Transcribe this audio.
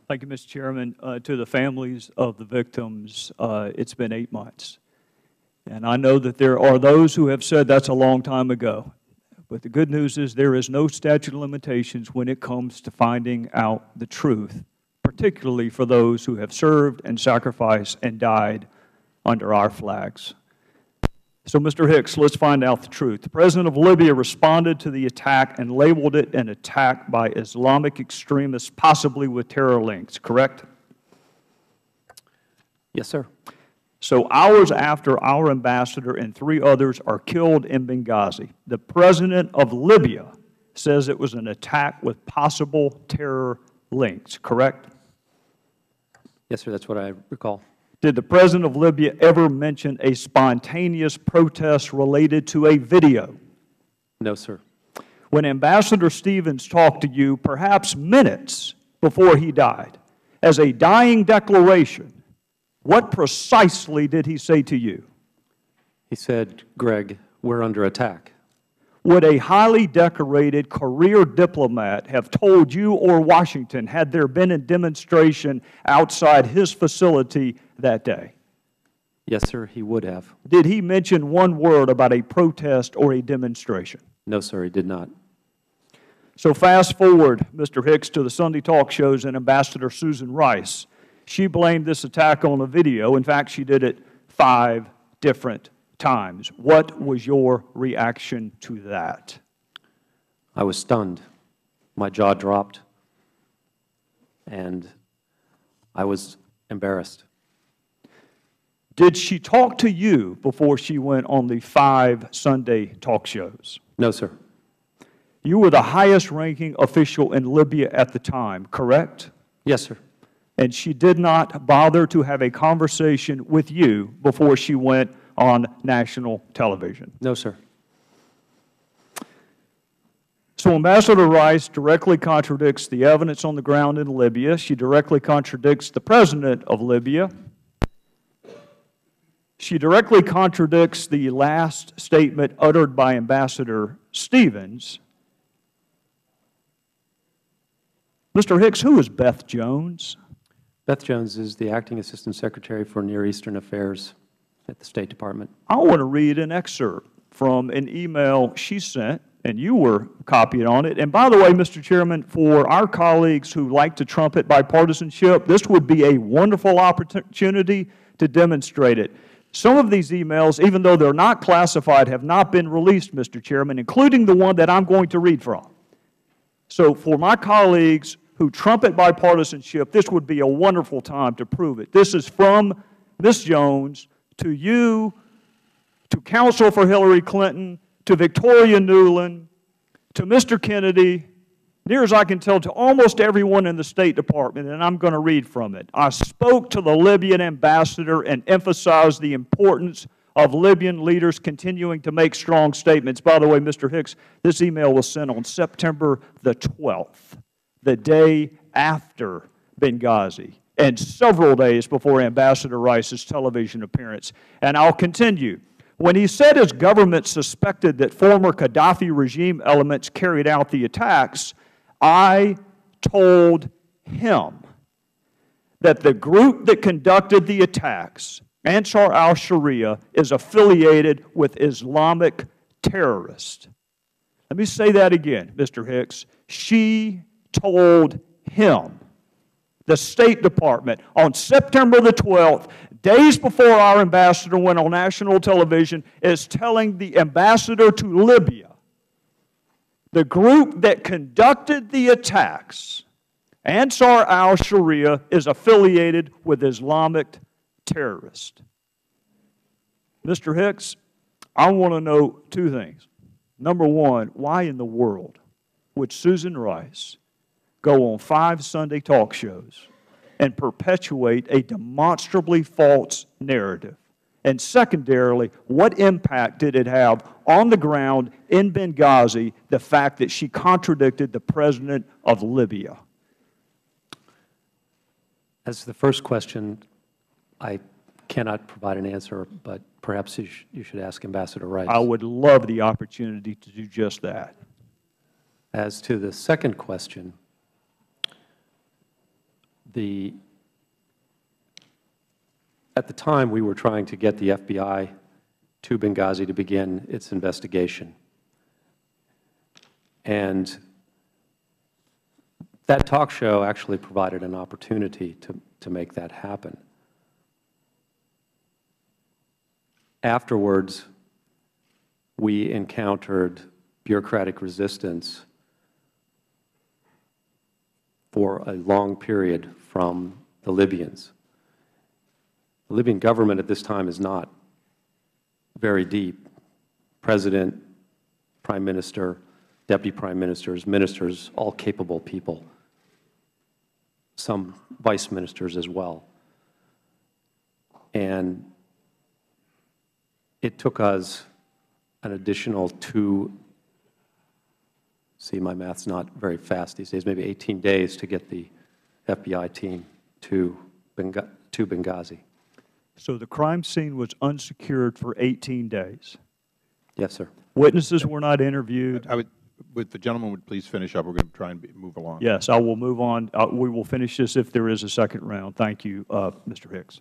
Thank you, Mr. Chairman. To the families of the victims, it's been 8 months. And I know that there are those who have said that's a long time ago. But the good news is there is no statute of limitations when it comes to finding out the truth, particularly for those who have served and sacrificed and died under our flags. So, Mr. Hicks, let's find out the truth. The President of Libya responded to the attack and labeled it an attack by Islamic extremists, possibly with terror links, correct? Yes, sir. So hours after our ambassador and 3 others are killed in Benghazi, the President of Libya says it was an attack with possible terror links, correct? Yes, sir. That's what I recall. Did the President of Libya ever mention a spontaneous protest related to a video? No, sir. When Ambassador Stevens talked to you, perhaps minutes before he died, as a dying declaration, what precisely did he say to you? He said, Greg, we're under attack. Would a highly decorated career diplomat have told you or Washington had there been a demonstration outside his facility that day? Yes, sir, he would have. Did he mention one word about a protest or a demonstration? No, sir, he did not. So fast forward, Mr. Hicks, to the Sunday talk shows and Ambassador Susan Rice. She blamed this attack on a video. In fact, she did it 5 different times. What was your reaction to that? I was stunned. My jaw dropped, and I was embarrassed. Did she talk to you before she went on the 5 Sunday talk shows? No, sir. You were the highest-ranking official in Libya at the time, correct? Yes, sir. And she did not bother to have a conversation with you before she went on national television? No, sir. So Ambassador Rice directly contradicts the evidence on the ground in Libya. She directly contradicts the President of Libya. She directly contradicts the last statement uttered by Ambassador Stevens. Mr. Hicks, who is Beth Jones? Beth Jones is the Acting Assistant Secretary for Near Eastern Affairs at the State Department. I want to read an excerpt from an email she sent, and you were copied on it. And by the way, Mr. Chairman, for our colleagues who like to trumpet bipartisanship, this would be a wonderful opportunity to demonstrate it. Some of these emails, even though they're not classified, have not been released, Mr. Chairman, including the one that I'm going to read from. So for my colleagues who trumpet bipartisanship, this would be a wonderful time to prove it. This is from Ms. Jones to you, to counsel for Hillary Clinton, to Victoria Nuland, to Mr. Kennedy, near as I can tell, to almost everyone in the State Department, and I'm going to read from it. I spoke to the Libyan ambassador and emphasized the importance of Libyan leaders continuing to make strong statements. By the way, Mr. Hicks, this email was sent on September the 12th, the day after Benghazi, and several days before Ambassador Rice's television appearance. And I'll continue. When he said his government suspected that former Gaddafi regime elements carried out the attacks, I told him that the group that conducted the attacks, Ansar al-Sharia, is affiliated with Islamic terrorists. Let me say that again, Mr. Hicks. She told him, the State Department, on September the 12th, days before our ambassador went on national television, is telling the ambassador to Libya, the group that conducted the attacks, Ansar al-Sharia, is affiliated with Islamic terrorists. Mr. Hicks, I want to know 2 things. Number one, why in the world would Susan Rice go on 5 Sunday talk shows and perpetuate a demonstrably false narrative? And secondarily, what impact did it have on the ground in Benghazi, the fact that she contradicted the President of Libya? As to the first question, I cannot provide an answer, but perhaps you should ask Ambassador Rice. I would love the opportunity to do just that. As to the second question, At the time, we were trying to get the FBI to Benghazi to begin its investigation. And that talk show actually provided an opportunity to make that happen. Afterwards, we encountered bureaucratic resistance for a long period from the Libyans. The Libyan government at this time is not very deep. President, Prime Minister, Deputy Prime Ministers, ministers, all capable people, some vice ministers as well. And it took us an additional see, my math's not very fast these days, maybe 18 days to get the FBI team to Benghazi. So the crime scene was unsecured for 18 days? Yes, sir. Witnesses were not interviewed? If the gentleman would please finish up, we're going to try and move along. Yes, I will move on. We will finish this if there is a second round. Thank you, Mr. Hicks.